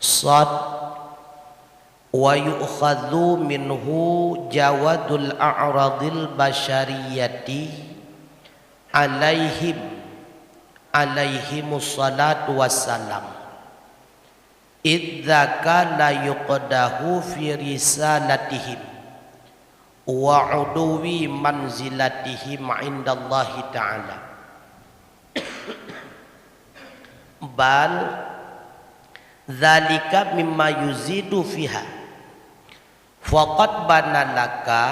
Sad wa yu'khadhu minhu jawadul a'radil basyariyati alaihimus salatu wassalam idzaka la yuqdahu fi risalatihim wa uduwi manzilatihim indallahi ta'ala bal dzalika mimma yuzidu fiha faqad banalaka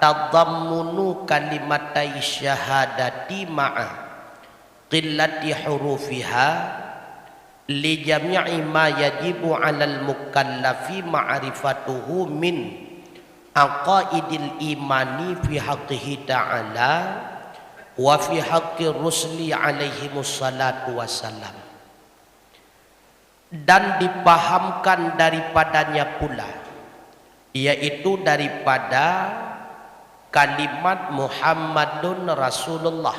tadammunu kalimatai syahadati ma'a qillati hurufiha li jami'i ma yajibu 'alal mukallafi ma'rifatuhu min aqaidil imani fi haqqihi ta'ala wa fi haqqi rusuli alaihimus salatu wassalam, dan dipahamkan daripadanya pula, yaitu daripada kalimat Muhammadun Rasulullah,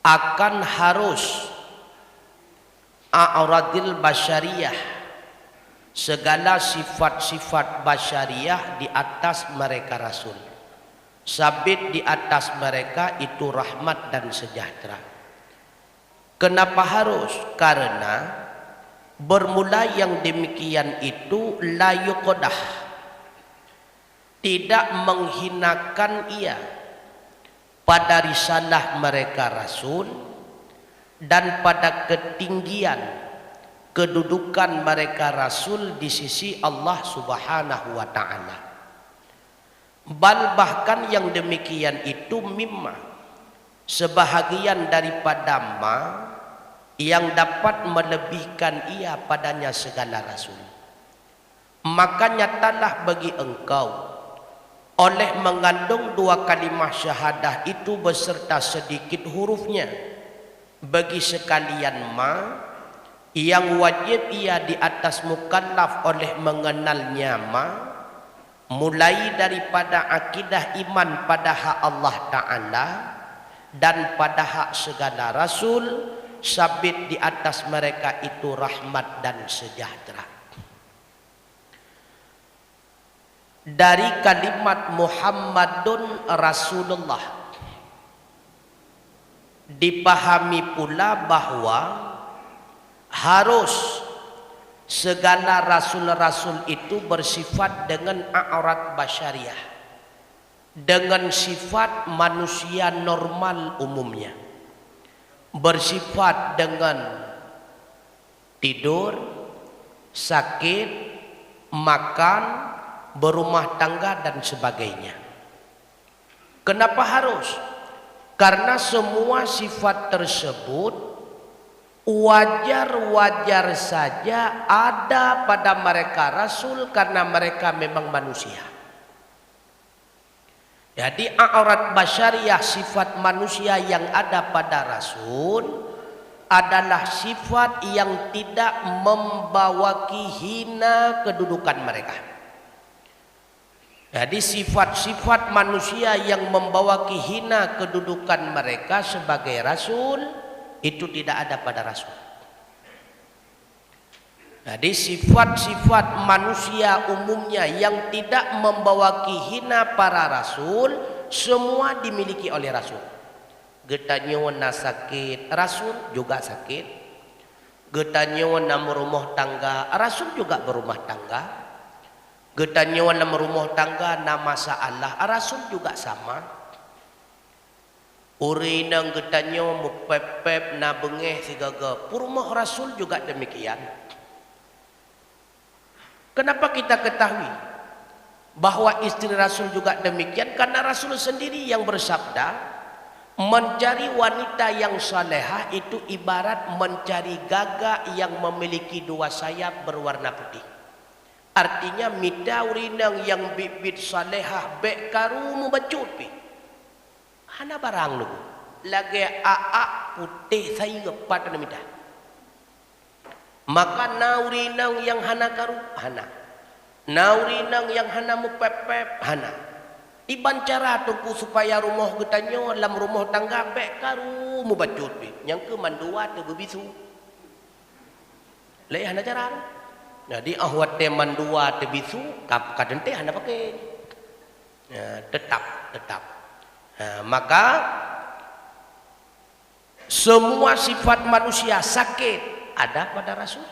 akan harus a'radil basyariyah, segala sifat-sifat basyariyah di atas mereka Rasul, sabit di atas mereka itu rahmat dan sejahtera. Kenapa harus? Karena bermula yang demikian itu la yuqdah, tidak menghinakan ia pada risalah mereka Rasul dan pada ketinggian kedudukan mereka Rasul di sisi Allah Subhanahu wa ta'ala. Bahkan yang demikian itu mimma, sebahagian daripada ma yang dapat melebihkan ia padanya segala Rasul. Maka nyatalah bagi engkau oleh mengandung dua kalimah syahadah itu beserta sedikit hurufnya, bagi sekalian ma yang wajib ia di atas mukallaf oleh mengenalnya ma, mulai daripada akidah iman pada hak Allah Ta'ala dan pada hak segala Rasul, sabit di atas mereka itu rahmat dan sejahtera. Dari kalimat Muhammadun Rasulullah dipahami pula bahwa harus segala rasul-rasul itu bersifat dengan a'rad basyariah, dengan sifat manusia normal umumnya, bersifat dengan tidur, sakit, makan, berumah tangga dan sebagainya. Kenapa harus? Karena semua sifat tersebut wajar-wajar saja ada pada mereka Rasul karena mereka memang manusia. Jadi a'rad basyariah, sifat manusia yang ada pada Rasul adalah sifat yang tidak membawaki hina kedudukan mereka. Jadi sifat-sifat manusia yang membawa hina kedudukan mereka sebagai Rasul itu tidak ada pada Rasul. Jadi sifat-sifat manusia umumnya yang tidak membawa hina para Rasul semua dimiliki oleh Rasul. Getanya wana sakit, Rasul juga sakit. Getanya wana berumah tangga, Rasul juga berumah tangga. Getanya wana berumah tangga na masalah, Rasul juga sama. Urinang getanya mupep-pep na bengeh sigaga, purumah Rasul juga demikian. Kenapa kita ketahui bahwa istri Rasul juga demikian? Karena Rasul sendiri yang bersabda, mencari wanita yang salehah itu ibarat mencari gagak yang memiliki dua sayap berwarna putih. Artinya mita urinang yang bibit salehah bek karu mubacupi. Hana barang lu lagi putih saya pada mita. Maka naurinang yang hana karu hana. Naurinang yang hana mupep-pep hana. Iban cara tuku supaya rumah getanyo dalam rumah tangga bek karu mubacupi. Yang ke mandua tu bebisu. Leh hana jarang. Jadi ahwat teman dua tebisu kadang teh hana pakai. Ya, tetap. Maka semua sifat manusia sakit ada pada Rasul.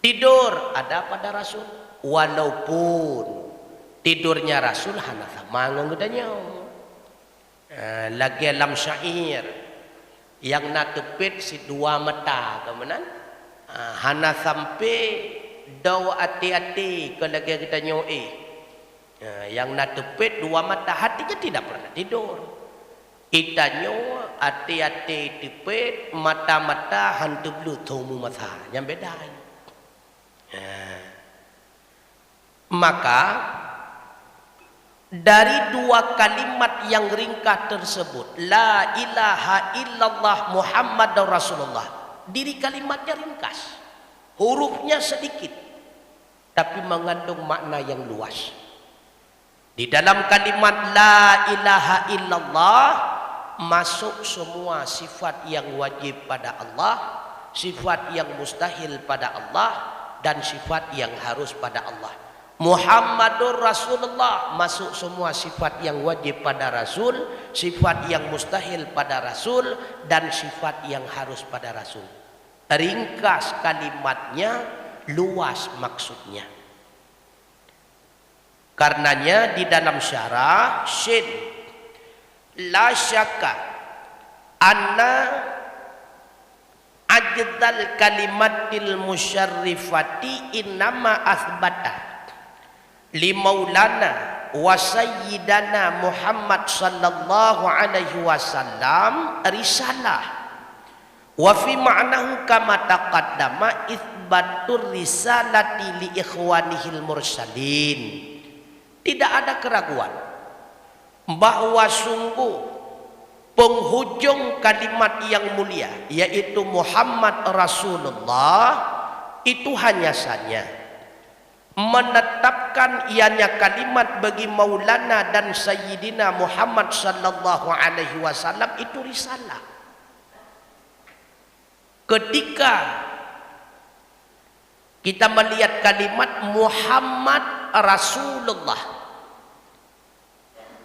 Tidur ada pada Rasul. Walaupun tidurnya Rasul hana sama ngedanya. Lagi alam syair yang natepit si dua mata kemudian hana sampai daw hati-hati kalau kita nyoi yang natepit dua mata hatinya tidak pernah tidur. Kita nyo hati-hati tipit mata-mata hantu belu tomu mata yang beda. Maka dari dua kalimat yang ringkas tersebut, la ilaha illallah Muhammadur Rasulullah, diri kalimatnya ringkas, hurufnya sedikit, tapi mengandung makna yang luas. Di dalam kalimat la ilaha illallah masuk semua sifat yang wajib pada Allah, sifat yang mustahil pada Allah, dan sifat yang harus pada Allah. Muhammadur Rasulullah masuk semua sifat yang wajib pada Rasul, sifat yang mustahil pada Rasul, dan sifat yang harus pada Rasul. Ringkas kalimatnya, luas maksudnya. Karenanya di dalam syarah Syin la syakka anna ajdal kalimatil musyarrifati innama asbata li maulana wa sayyidana Muhammad sallallahu alaihi wasallam risalah wa fi ma'nahu kama taqaddama itsbatur risalati li ikhwanihil mursalin. Tidak ada keraguan bahwa sungguh penghujung kalimat yang mulia yaitu Muhammad Rasulullah itu hanya saja menetapkan ianya kalimat bagi Maulana dan Sayyidina Muhammad sallallahu alaihi wasallam itu risalah. Ketika kita melihat kalimat Muhammad Rasulullah,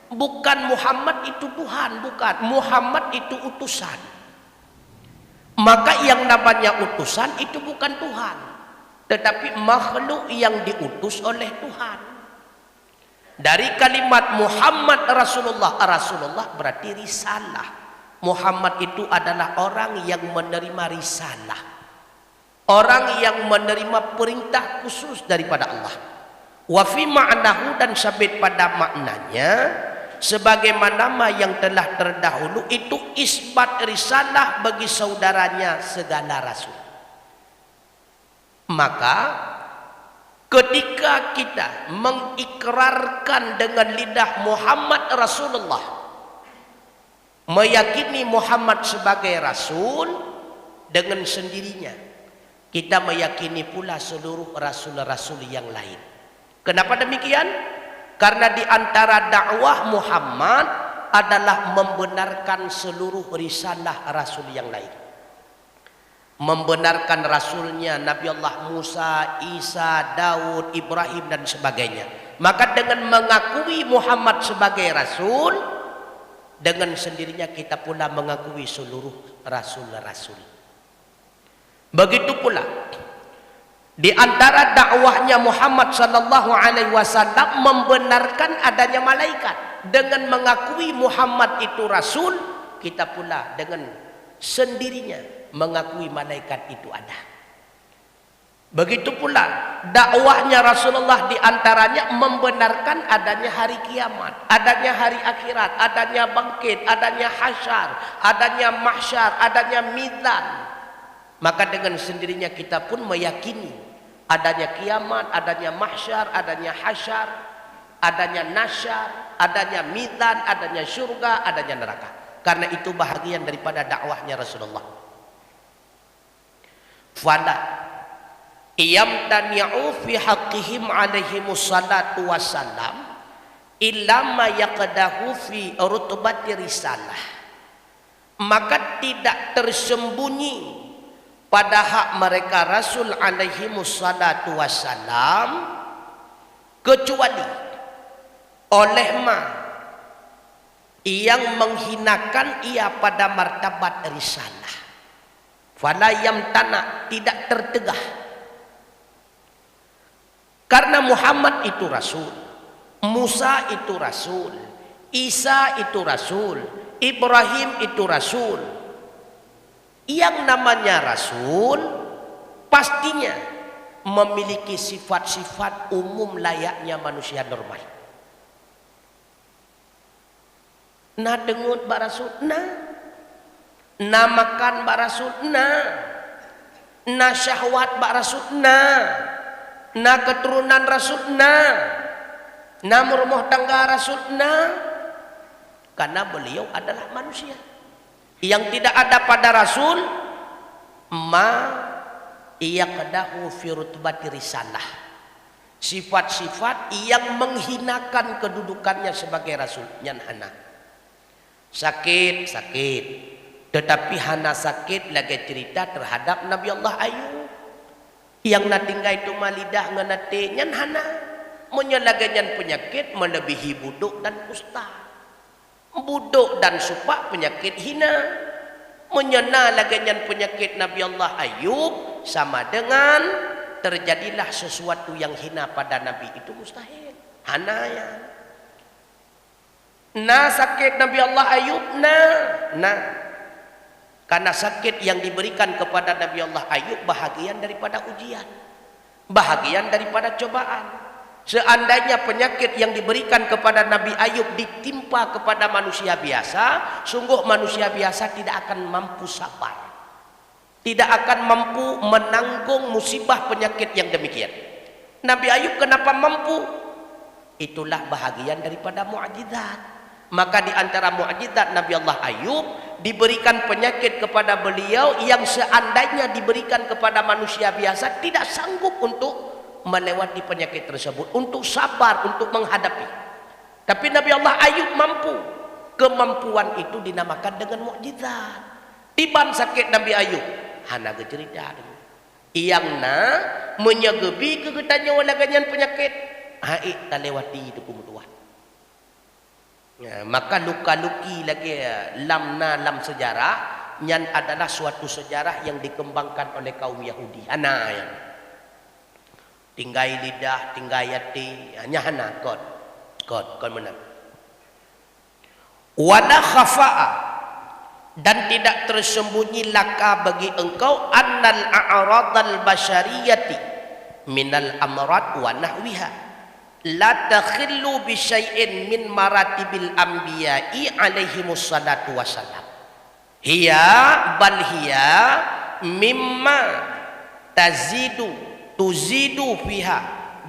bukan Muhammad itu Tuhan, bukan. Muhammad itu utusan. Maka yang namanya utusan itu bukan Tuhan, tetapi makhluk yang diutus oleh Tuhan. Dari kalimat Muhammad Rasulullah, Rasulullah berarti risalah. Muhammad itu adalah orang yang menerima risalah, orang yang menerima perintah khusus daripada Allah. Wa fi ma'nahu, dan sabit pada maknanya sebagaimana yang telah terdahulu itu isbat risalah bagi saudaranya segala rasul. Maka ketika kita mengikrarkan dengan lidah Muhammad Rasulullah, meyakini Muhammad sebagai rasul, dengan sendirinya kita meyakini pula seluruh rasul-rasul yang lain. Kenapa demikian? Karena di antara dakwah Muhammad adalah membenarkan seluruh risalah rasul yang lain. Membenarkan rasulnya Nabi Allah Musa, Isa, Daud, Ibrahim dan sebagainya. Maka dengan mengakui Muhammad sebagai rasul, dengan sendirinya kita pula mengakui seluruh rasul-rasul. Begitu pula di antara dakwahnya Muhammad sallallahu alaihi wasallam membenarkan adanya malaikat. Dengan mengakui Muhammad itu rasul, kita pula dengan sendirinya mengakui malaikat itu ada. Begitu pula dakwahnya Rasulullah di antaranya membenarkan adanya hari kiamat, adanya hari akhirat, adanya bangkit, adanya hasyar, adanya mahsyar, adanya mizan. Maka dengan sendirinya kita pun meyakini adanya kiamat, adanya mahsyar, adanya hasyar, adanya nasyar, adanya mizan, adanya surga, adanya neraka. Karena itu bahagian daripada dakwahnya Rasulullah. Fala yamtani'u fi haqqihim alaihimus salatu wassalam illa ma yaqdahu fi rutbati risalah. Maka tidak tersembunyi pada hak mereka Rasul alaihi wassalatu wassalam, kecuali oleh yang menghinakan ia pada martabat risalah. Fala yamtana, tidak tertegah. Karena Muhammad itu Rasul, Musa itu Rasul, Isa itu Rasul, Ibrahim itu Rasul. Yang namanya Rasul pastinya memiliki sifat-sifat umum layaknya manusia normal. Nah dengut Mbak Rasul, nah makan Mbak Rasul, nah syahwat Mbak Rasul, nah keturunan Rasul, nah rumah tangga Rasul, karena beliau adalah manusia. Yang tidak ada pada Rasul yaqdahu fi rutbati risalah, sifat-sifat yang menghinakan kedudukannya sebagai Rasul. Nyan hana sakit, tetapi hana sakit lagi cerita terhadap Nabi Allah Ayub yang natinggai itu malidah nganate nyan hana menyalaganyan penyakit melebihi buduk dan kusta. Buduk dan supak penyakit hina, menyena laganyan penyakit Nabi Allah Ayub sama dengan terjadilah sesuatu yang hina pada Nabi itu mustahil. Hanaya. Nah sakit Nabi Allah Ayub, nah karena sakit yang diberikan kepada Nabi Allah Ayub bahagian daripada ujian, bahagian daripada cobaan. Seandainya penyakit yang diberikan kepada Nabi Ayub ditimpa kepada manusia biasa, sungguh manusia biasa tidak akan mampu sabar, tidak akan mampu menanggung musibah penyakit yang demikian. Nabi Ayub kenapa mampu? Itulah bahagian daripada mukjizat. Maka di antara mukjizat Nabi Allah Ayub, diberikan penyakit kepada beliau yang seandainya diberikan kepada manusia biasa tidak sanggup untuk melewati penyakit tersebut, untuk sabar, untuk menghadapi. Tapi Nabi Allah Ayub mampu. Kemampuan itu dinamakan dengan mukjizat. Tiban sakit Nabi Ayub, hana cerita yang menyegebi kegetanya walaganyan penyakit, haik tak lewati itu kemutuan. Ya, maka luka-luki lagi lam sejarah yang adalah suatu sejarah yang dikembangkan oleh kaum Yahudi. Hana yang tinggai lidah, tinggai hati, hanya hana kod menang. Wala khafa'a, dan tidak tersembunyi laka bagi engkau annal a'radal basyariyati minal amrad wa nahwiha la takhillu bi syai'in min maratibil anbiya'i alaihimus salatu wassalam. Hiya mimma tuzidu fiha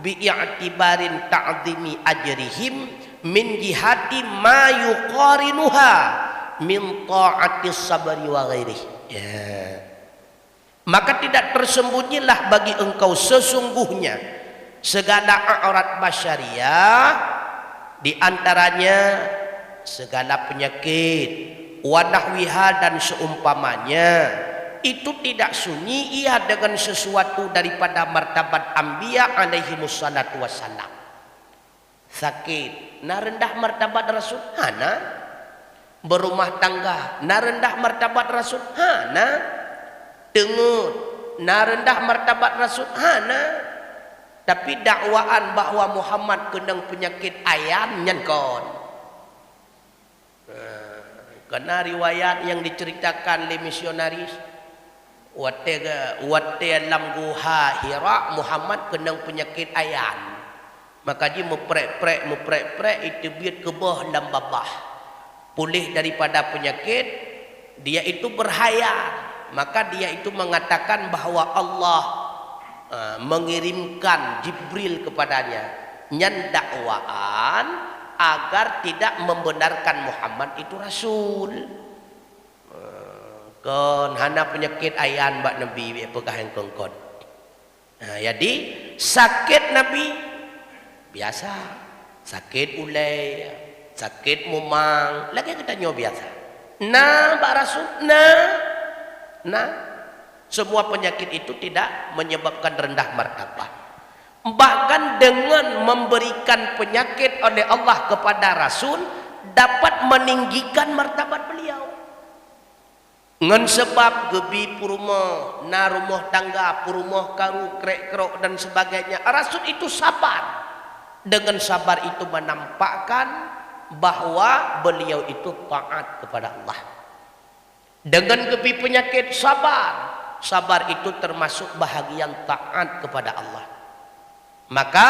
bi'i'tibarin ta'zimi ajrihim min jihati ma yuqarinuha min ta'atis sabri wa ghairihi. Maka tidak tersembunyilah bagi engkau sesungguhnya segala a'rad basyariah, di antaranya segala penyakit, wa nahwiha dan seumpamanya, itu tidak sunyi ia dengan sesuatu daripada martabat anbiya alaihi wassalatu wassalam. Sakit, nah rendah martabat Rasul, hana. Berumah tangga, nah rendah martabat Rasul, hana. Dengut, nah rendah martabat Rasul, hana. Tapi dakwaan bahwa Muhammad kenang penyakit ayam nyankon. Karena riwayat yang diceritakan oleh misionaris, wate lam guha Hira Muhammad kenang penyakit ayan, maka dia muprek itu biar kebah dalam babah pulih daripada penyakit, dia itu berhayal, maka dia itu mengatakan bahwa Allah mengirimkan Jibril kepadanya nyan dakwaan agar tidak membenarkan Muhammad itu Rasul. Kon hana penyakit ayan mbak Nabi apakah yang kongkon. Jadi sakit Nabi biasa, sakit ulai, sakit mumang, lagi kita nyob biasa. Nah mbak Rasul, nah Semua penyakit itu tidak menyebabkan rendah martabat. Bahkan dengan memberikan penyakit oleh Allah kepada Rasul dapat meninggikan martabat beliau. Ngan sebab gebi purumah, na rumah tangga, purumah karu, krek-krok dan sebagainya. Rasul itu sabar. Dengan sabar itu menampakkan bahwa beliau itu taat kepada Allah. Dengan gebi penyakit sabar. Sabar itu termasuk bahagian taat kepada Allah. Maka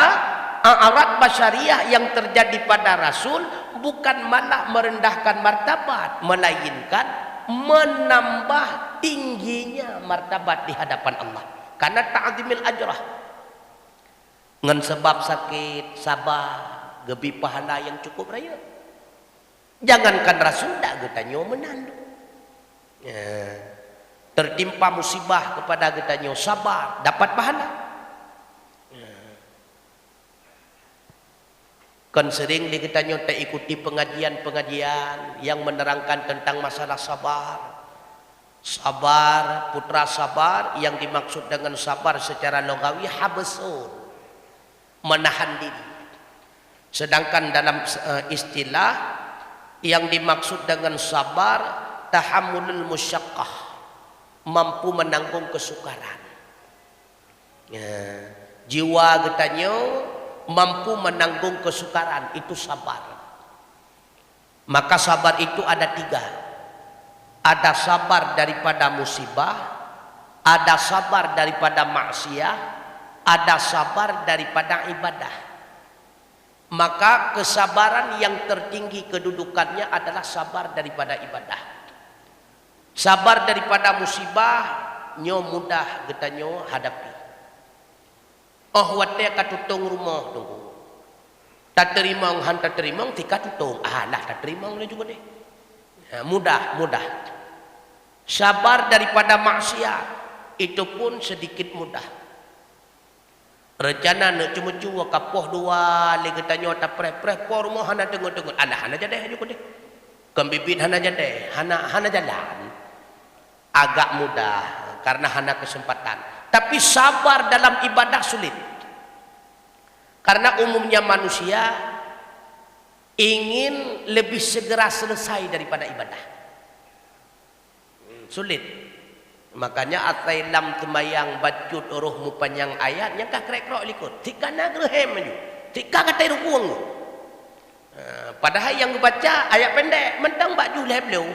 a'rad basyariah yang terjadi pada Rasul bukan malah merendahkan martabat, melainkan menambah tingginya martabat di hadapan Allah. Karena ta'zimil ajrah. Ngan sebab sakit, sabar, gebi pahala yang cukup raya. Jangankan Rasul dak getanyo menandu. Tertimpa musibah kepada getanyo sabar, dapat pahala. Kan sering getanyo tak ikuti pengajian-pengajian yang menerangkan tentang masalah sabar. Sabar, putra sabar, yang dimaksud dengan sabar secara logawi habsun, menahan diri. Sedangkan dalam istilah yang dimaksud dengan sabar tahammulul musyaqqah, mampu menanggung kesukaran. Jiwa getanyo mampu menanggung kesukaran, itu sabar. Maka sabar itu ada 3. Ada sabar daripada musibah, ada sabar daripada maksiat, ada sabar daripada ibadah. Maka kesabaran yang tertinggi kedudukannya adalah sabar daripada ibadah. Sabar daripada musibah nyo mudah getanyo hadapi. Oh wate katutung rumah tunggu. Tak terima hantar terima tika tutung. Lah tak terima oleh juga deh. Mudah. Sabar daripada maksiat itu pun sedikit mudah. Rencana nak cuma-cuma kapoh dua lagi tanya tak preh por rumah hana tengok-tengok. Hana jadi juga deh. Kembibit hana jadi, hana jalan. Agak mudah karena hana kesempatan. Tapi sabar dalam ibadah sulit. Karena umumnya manusia ingin lebih segera selesai daripada ibadah. Sulit. Makanya atailam temayang bacut rohmu panjang ayat yang kah krek-krok likut. Tika na grehem maju. Tika katai rukuang. Padahal yang baca ayat pendek mentang baju lebleu.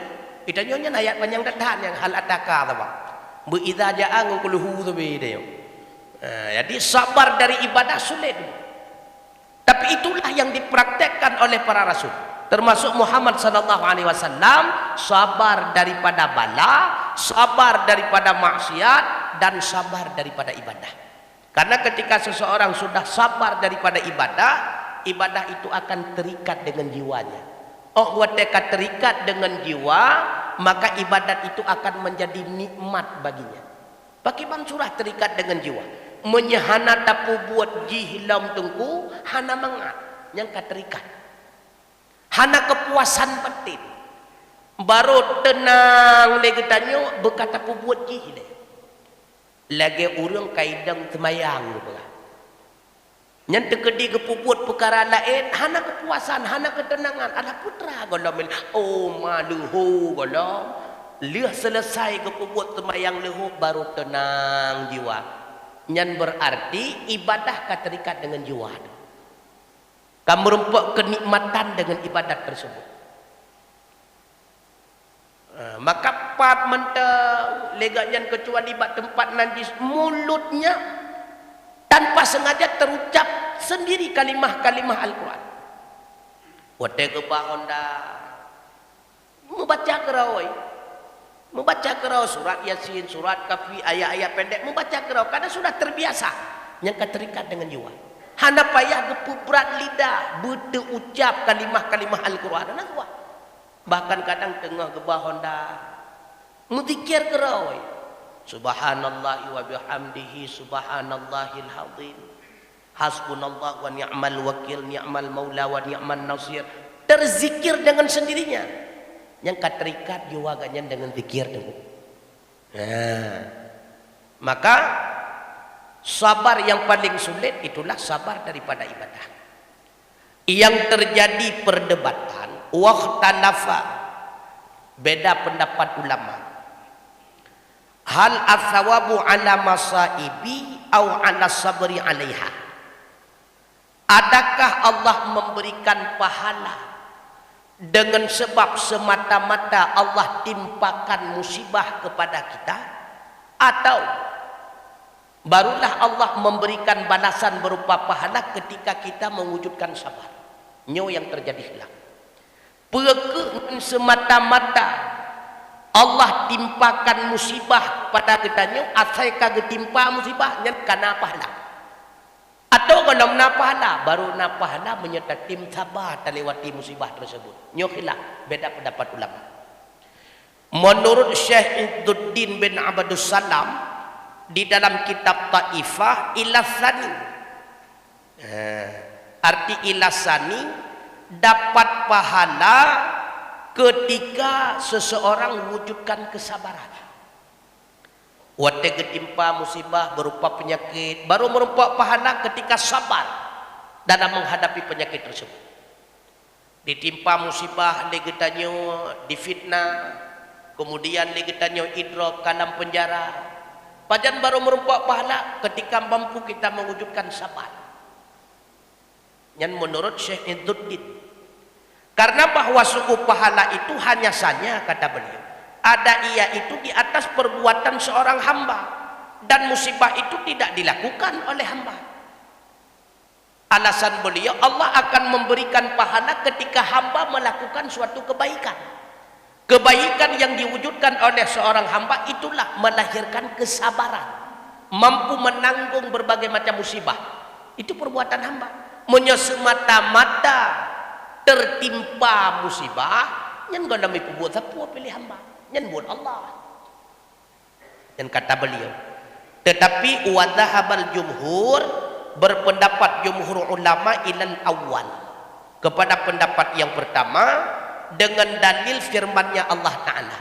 Itu nyonya ayat panjang tahan yang hal ataka apa. Bu idza ja'a nguluhu tabi dia. Jadi sabar dari ibadah sulit. Tapi itulah yang dipraktekkan oleh para rasul. Termasuk Muhammad sallallahu alaihi wasallam, sabar daripada bala, sabar daripada maksiat, dan sabar daripada ibadah. Karena ketika seseorang sudah sabar daripada ibadah, ibadah itu akan terikat dengan jiwanya. Oh, wateka terikat dengan jiwa, maka ibadat itu akan menjadi nikmat baginya. Bagaimana surah terikat dengan jiwa? Menyahana tapu buat jihlam tungku, hana mangat, yang terikat. Hana kepuasan batin. Baru tenang lagi tanya berkata buat jihile. Lagi orang kaidang temayang gitu. Yang terkedi kepubuat perkara lain, hana kepuasan, hana ketenangan. Ada putra golom. Oh maluhu golom. Lihat selesai kepubuat temayang lehu baru tenang jiwa. Yang berarti ibadah terikat dengan jiwa. Kamu merempak kenikmatan dengan ibadat tersebut. Maka pat mentang leganya kecuali bat tempat najis, mulutnya tanpa sengaja terucap sendiri kalimah-kalimah Al-Quran. Wate kebahonda membaca kerawai, membaca kerau surat Yasin, surat Kafi, ayat-ayat pendek, membaca kerau karena sudah terbiasa yang terikat dengan jiwa. Hana payah gepuberat lidah berucap kalimah-kalimah Al-Quran. Bahkan kadang tengah gebah honda menzikir kerau. Subhanallah wa bihamdihi subhanallahil azim. Hasbunallah wa ni'mal wakil, ni'mal maula wa ni'man nasir. Terzikir dengan sendirinya. Yang terikat jiwa ganyan dengan zikir. Maka sabar yang paling sulit itulah sabar daripada ibadah. Yang terjadi perdebatan, waqtalafa, beda pendapat ulama. Hal athawabu ala masaibi au ala sabri alaiha. Adakah Allah memberikan pahala dengan sebab semata-mata Allah timpakan musibah kepada kita, atau barulah Allah memberikan balasan berupa pahala ketika kita mewujudkan sabar? Nyo yang terjadi hilang. Perkara semata-mata Allah timpakan musibah pada kita nyo, asai kagak timpa musibah nyen kana pahala. Atau kalau na pahala, baru na pahala menyertai tim sabar terlewati musibah tersebut. Nyo hilang, beda pendapat ulama. Menurut Syekh Izzuddin bin Abdus Salam di dalam kitab Taifah, ilasani, arti ilasani dapat pahala ketika seseorang wujudkan kesabaran. Waktu ketimpa musibah berupa penyakit, baru merupakan pahala ketika sabar dalam menghadapi penyakit tersebut. Ditimpa musibah, legetanyo difitnah, kemudian legetanyo idrok kalam penjara. Pajan baru merupakan pahala ketika mampu kita mewujudkan sabar. Yang menurut Syekh Izzuddin, karena bahwa suku pahala itu hanya saja, kata beliau, ada ia itu di atas perbuatan seorang hamba, dan musibah itu tidak dilakukan oleh hamba. Alasan beliau, Allah akan memberikan pahala ketika hamba melakukan suatu kebaikan. Kebaikan yang diwujudkan oleh seorang hamba itulah melahirkan kesabaran, mampu menanggung berbagai macam musibah. Itu perbuatan hamba. Semata-mata tertimpa musibah, yang gak dami perbuat apa pilih hamba, yang buat Allah. Dan kata beliau, tetapi wadhahabal jumhur, berpendapat jumhur ulama ilal awal, kepada pendapat yang pertama dengan dalil firman-Nya Allah Ta'ala.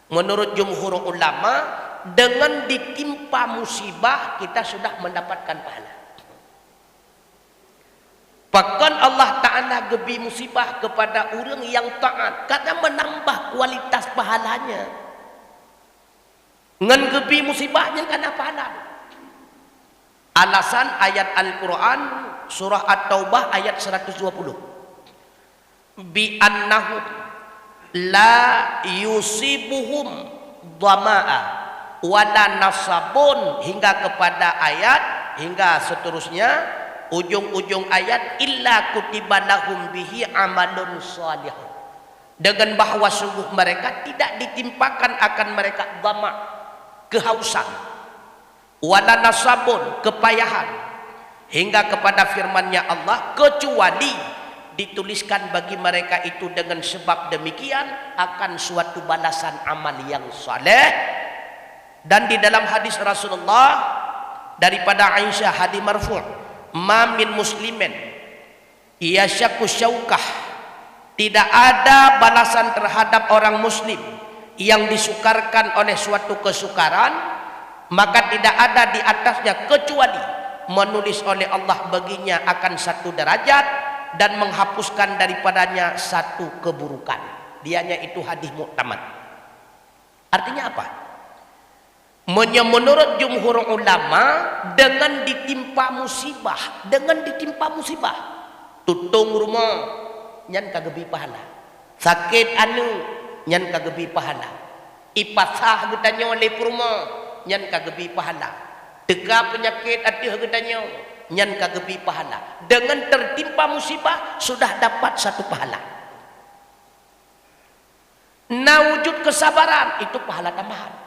Menurut jumhur ulama, dengan ditimpa musibah kita sudah mendapatkan pahala. Bahkan Allah Ta'ala gebi musibah kepada orang yang taat, karena menambah kualitas pahalanya. Ngan gebi musibahnya karena pahala. Alasan ayat Al-Quran surah At-Taubah ayat 120. Bi annahum la yusibuhum dhama'a wala nasabun, hingga kepada ayat hingga seterusnya, ujung-ujung ayat, illa kutiba lahum bihi amalun salih, dengan bahwa sungguh mereka tidak ditimpakan akan mereka dhama, kehausan, wala nasabun, kepayahan, hingga kepada firman-Nya Allah, kecuali dituliskan bagi mereka itu dengan sebab demikian akan suatu balasan amal yang saleh. Dan di dalam hadis Rasulullah daripada Aisyah, hadis marfu', ma min muslimin yasyaku syaukah, tidak ada balasan terhadap orang muslim yang disukarkan oleh suatu kesukaran, maka tidak ada di atasnya kecuali menulis oleh Allah baginya akan satu derajat dan menghapuskan daripadanya satu keburukan. Dianya itu hadis muktamad. Artinya apa? Menurut jumhur ulama, dengan ditimpa musibah, tutung rumah nyan kagebi pahala, sakit anu nyan kagebi pahala, ipasah getanya oleh rumah nyan kagebi pahala, tega penyakit ati getanya nyan kagebi pahala. Dengan tertimpa musibah sudah dapat satu pahala. Nah, wujud kesabaran itu pahala tambahan.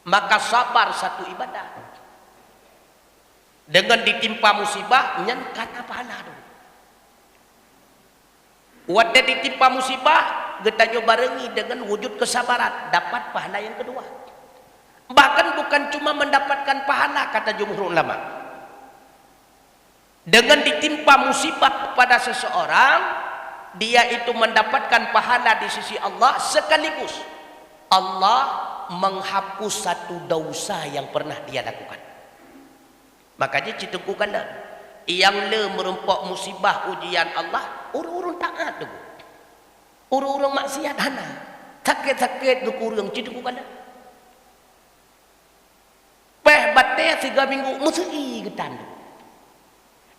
Maka sabar satu ibadah. Dengan ditimpa musibah nyan kana pahala dulu. Waktu ditimpa musibah getanyo barengi dengan wujud kesabaran, dapat pahala yang kedua. Bahkan bukan cuma mendapatkan pahala, kata jumhur ulama, dengan ditimpa musibah kepada seseorang, dia itu mendapatkan pahala di sisi Allah, sekaligus Allah menghapus satu dosa yang pernah dia lakukan. Makanya citegukan dah. Yang le merempak musibah ujian Allah, urung-urung taat tu. Urung-urung maksiat hana. Sakit-sakit tu kurang citegukan dah. Peh batai 3 minggu mesti getan tu.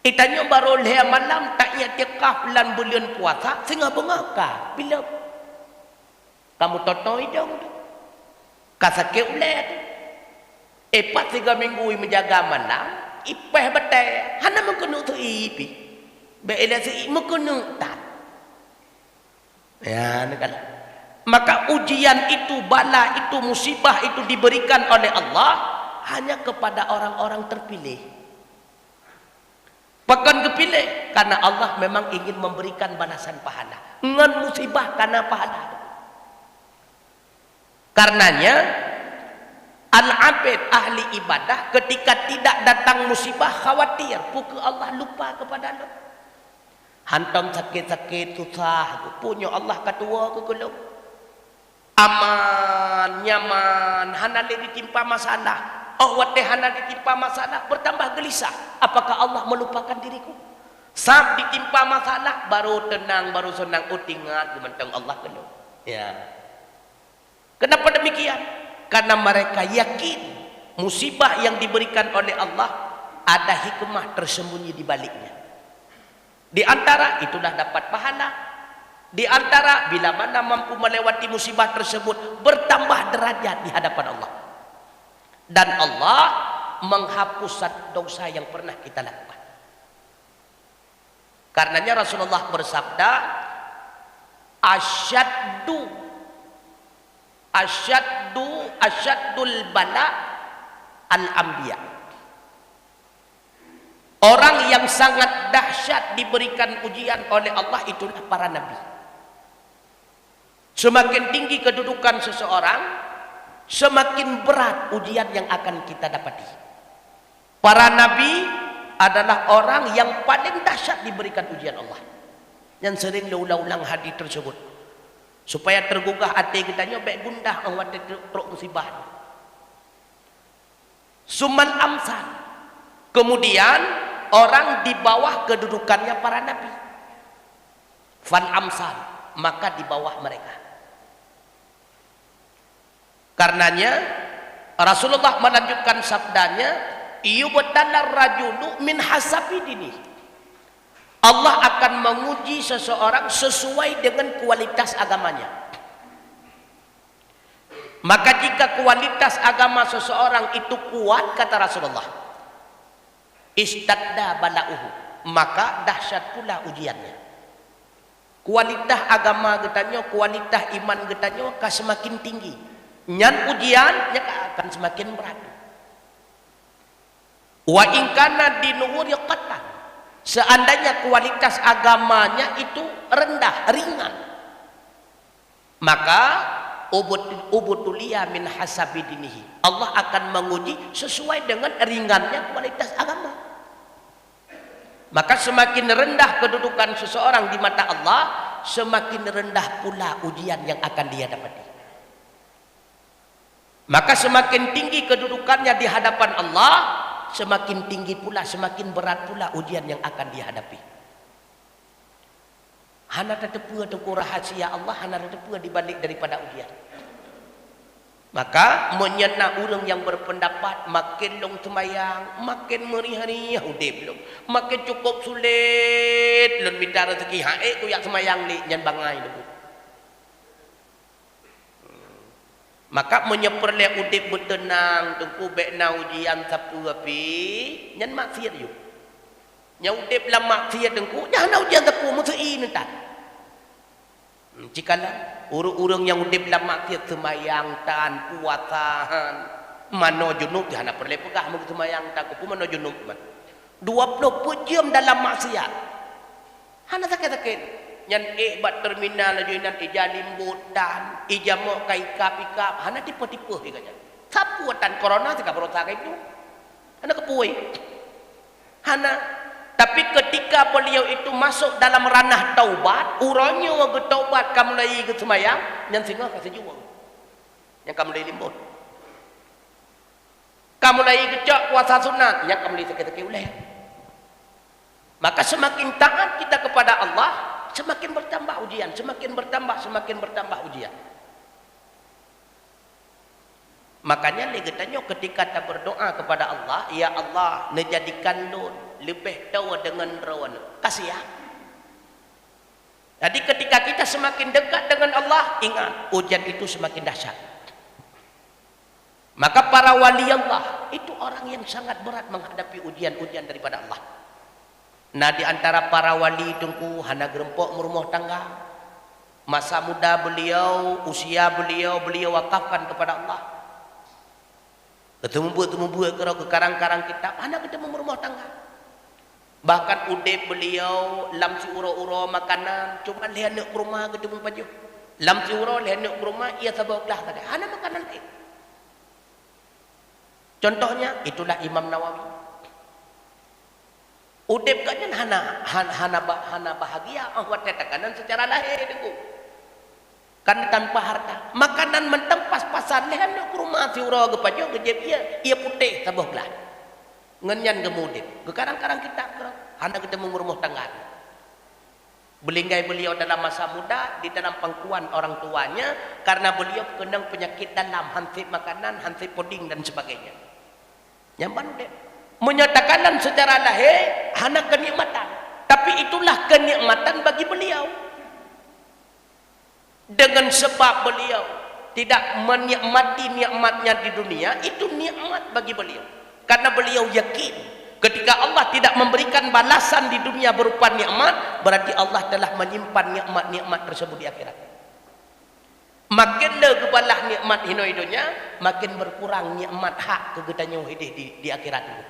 Itanya baru leh malam tak i'tikaf bulan bulan puasa sehingga bengaka. Bila kamu tonton hidung tu. Kasake ulai tu. Pas 3 minggu menjaga malam, ipeh batai. Hana mengkenu tu ipi. Beila si mengkenu tak. Ya, nak. Maka ujian itu, bala itu, musibah itu diberikan oleh Allah hanya kepada orang-orang terpilih. Bukan kepilih karena Allah memang ingin memberikan balasan pahala. Ngan musibah karena pahala. Karenanya al-abid ahli ibadah ketika tidak datang musibah khawatir puka Allah lupa kepada Allah. Hantam sakit-sakit susah punya Allah ketua ke gelap. Aman, nyaman, hana ditimpa masalah. Oh, watehana ditimpa masalah, bertambah gelisah. Apakah Allah melupakan diriku? Saat ditimpa masalah, baru tenang, baru senang. Oh, ingat gementang Allah kena. Ya. Kenapa demikian? Karena mereka yakin musibah yang diberikan oleh Allah ada hikmah tersembunyi di baliknya. Di antara itulah dapat pahala. Di antara bila mana mampu melewati musibah tersebut bertambah derajat di hadapan Allah. Dan Allah menghapus dosa yang pernah kita lakukan. Karenanya Rasulullah bersabda, asyaddul bala al-anbiya. Orang yang sangat dahsyat diberikan ujian oleh Allah itulah para nabi. Semakin tinggi kedudukan seseorang, semakin berat ujian yang akan kita dapati. Para nabi adalah orang yang paling dahsyat diberikan ujian Allah. Yang sering diulang-ulang hadis tersebut. Supaya tergugah hati kita baik gundah awat teruk musibah. Sumal amsal. Kemudian orang di bawah kedudukannya para nabi. Fal amsal, maka di bawah mereka. Karenanya Rasulullah melanjutkan sabdanya, yubtalar rajulu min hasabi dini. Allah akan menguji seseorang sesuai dengan kualitas agamanya. Maka jika kualitas agama seseorang itu kuat, kata Rasulullah, istadda balauhu, maka dahsyat pula ujiannya. Kualitas agama getanya, kualitas iman getanya akan semakin tinggi. Nyan ujiannya akan semakin berat. Wa in kana dinuhu yaqatan. Seandainya kualitas agamanya itu rendah, ringan, maka ubutulia min hasabi dinihi. Allah akan menguji sesuai dengan ringannya kualitas agama. Maka semakin rendah kedudukan seseorang di mata Allah, semakin rendah pula ujian yang akan dia dapati. Maka semakin tinggi kedudukannya di hadapan Allah, semakin tinggi pula, semakin berat pula ujian yang akan dihadapi. Hana tetepu atau rahasia Allah, hana tetepu dibalik daripada ujian. Maka menyena orang yang berpendapat makin long semayang, makin merih-hari udip long, makin cukup sulit lon minta rezeki hae ku yak semayang ni nyan bangai tu. Maka menyeperle udip bertenang tengku bekna ujian sapu api nyan maksiat yo. Nya udip lam maksiat tengku nya na ujian sapu mesti nentan. Jikalau urang-urang yang udip lam maksiat semayang tan puasahan mano junub dia nak perle pegah mung semayang tak ku mano junub man. 24 jam dalam maksiat. Hana sakit-sakit. Nyan bat terminal aja nan ija limbut dan ija mo kai kap hana tipe-tipe higanya. Sapuatan corona sika berosa kai itu. Hana kepuai. Hana tapi ketika beliau itu masuk dalam ranah taubat, urangnya bertaubat kamulai ke semayang nyan singa kasih jual. yang kamu mulai limbut. Kamu mulai kecok puasa sunat, yang kamu mulai teki-teki uleh. Maka semakin taat kita kepada Allah, semakin bertambah ujian, semakin bertambah ujian. Makanya legetannya ketika kita berdoa kepada Allah, ya Allah, nejadikan lu lebih tahu dengan rawan. Kasih ya. Jadi ketika kita semakin dekat dengan Allah, ingat ujian itu semakin dahsyat. Maka para wali Allah itu orang yang sangat berat menghadapi ujian-ujian daripada Allah. Nah, di antara para wali tungku hana gerempok merumah tangga. Masa muda beliau, usia beliau wakafkan kepada Allah. Ketemu buat ke karang-karang kitab, hana ketemu merumah tangga. Bahkan udep beliau lam si uro-uro makanan, cuma lihat nak rumah ketemu baju. Lam si uro lihat nak rumah ia sabuklah tadi. Hana makanan lain. Contohnya itulah Imam Nawawi. Udep kan hana bahagia ahwat tekanan secara lahir itu. Kan tanpa harta. Makanan mentang pas-pasan lihat nak rumah si uro ke baju kejep ia putih sabuklah. Ngenyan kemudian ke karang-karang kita hana ketemu rumah tangga. Belinggai beliau dalam masa muda di dalam pangkuan orang tuanya karena beliau kena penyakit dalam, hansip makanan, hansip puding dan sebagainya. Nyaman deh. Menyatakan secara lahir hana kenikmatan, tapi itulah kenikmatan bagi beliau. Dengan sebab beliau tidak menikmati nikmatnya di dunia, itu nikmat bagi beliau. Karena beliau yakin ketika Allah tidak memberikan balasan di dunia berupa nikmat, berarti Allah telah menyimpan nikmat-nikmat tersebut di akhirat. Makin legebalah nikmat hino-hinonya, makin berkurang nikmat hak kegetanya di akhirat itu.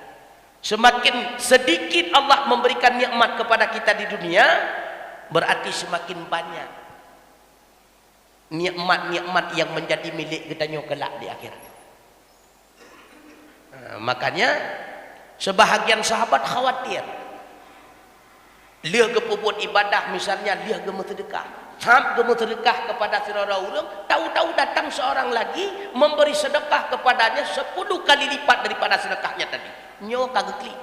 Semakin sedikit Allah memberikan nikmat kepada kita di dunia, berarti semakin banyak nikmat-nikmat yang menjadi milik getanya kelak di akhirat. Makanya sebahagian sahabat khawatir liah gepubut ibadah, misalnya liah gemu sedekah, sam gemu sedekah kepada saudara orang, tahu-tahu datang seorang lagi memberi sedekah kepadanya 10 kali lipat daripada sedekahnya tadi. Nyo kagak klik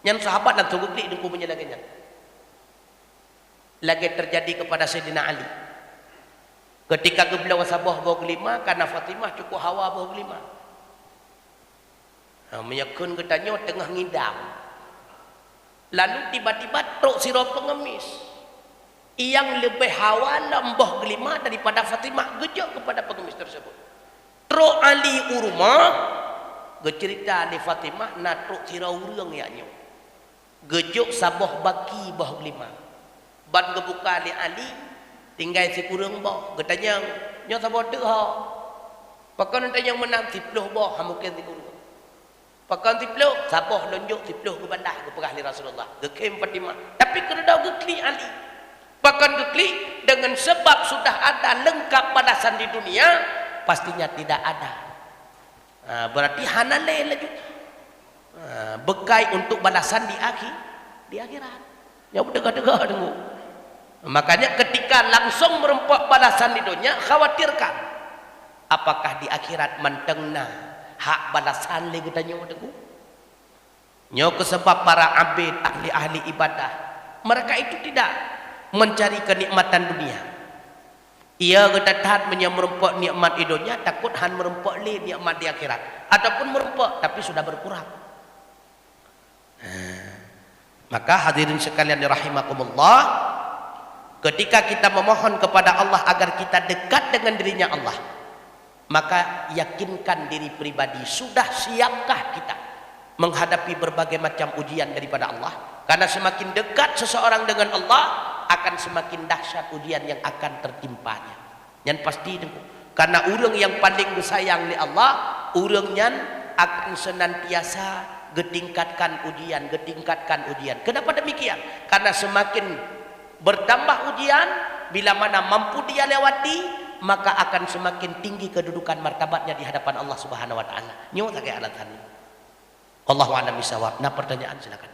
yang sahabat dan tunggu klik dengku punya lagi terjadi kepada Sayyidina Ali ketika beliau sabah bawa kelima karena Fatimah cukup hawa bawa kelima. Menyakun ketanya tengah ngidam, lalu tiba-tiba truk sirap pengemis yang lebih hawa lembah kelima daripada Fatimah gejok kepada pengemis tersebut. Truk Ali urma gecerita di Fatimah na truk sirau urang yaknya gejok sabah baki bah kelima ban gebuka di Ali tinggal si kurang bah getanya nya sabah teu ha pakan tanya menang tiploh bah hamukin ti kurang pakan tiploh sabah lonjok tiploh ke bandah ke perah li Rasulullah gekem Fatimah tapi keredau gekli Ali pakan gekli dengan sebab sudah ada lengkap balasan di dunia pastinya tidak ada. Berarti hana lele juga bekai untuk balasan di akhirat. Ya udah dega tunggu. Makanya ketika langsung merempok balasan di dunia, khawatirkan apakah di akhirat mentengna hak balasan lagi tanya tunggu. Nyo sebab para abid ahli-ahli ibadah, mereka itu tidak mencari kenikmatan dunia. Ia ketathat merempok nikmat di dunia, takut han merempok li nikmat di akhirat, ataupun merempok tapi sudah berkurang. Maka hadirin sekalian rahimakumullah, ketika kita memohon kepada Allah agar kita dekat dengan dirinya Allah, maka yakinkan diri pribadi, sudah siapkah kita menghadapi berbagai macam ujian daripada Allah? Karena semakin dekat seseorang dengan Allah, akan semakin dahsyat ujian yang akan tertimpanya. Yang pasti itu, karena orang yang paling disayang oleh Allah, orangnya akan senantiasa getingkatkan ujian. Kenapa demikian? Karena semakin bertambah ujian, bila mana mampu dia lewati, maka akan semakin tinggi kedudukan martabatnya di hadapan Allah Subhanahu wa taala. Nyo tak alasan. Allahu a'lam bishawab. Nah, pertanyaan silakan.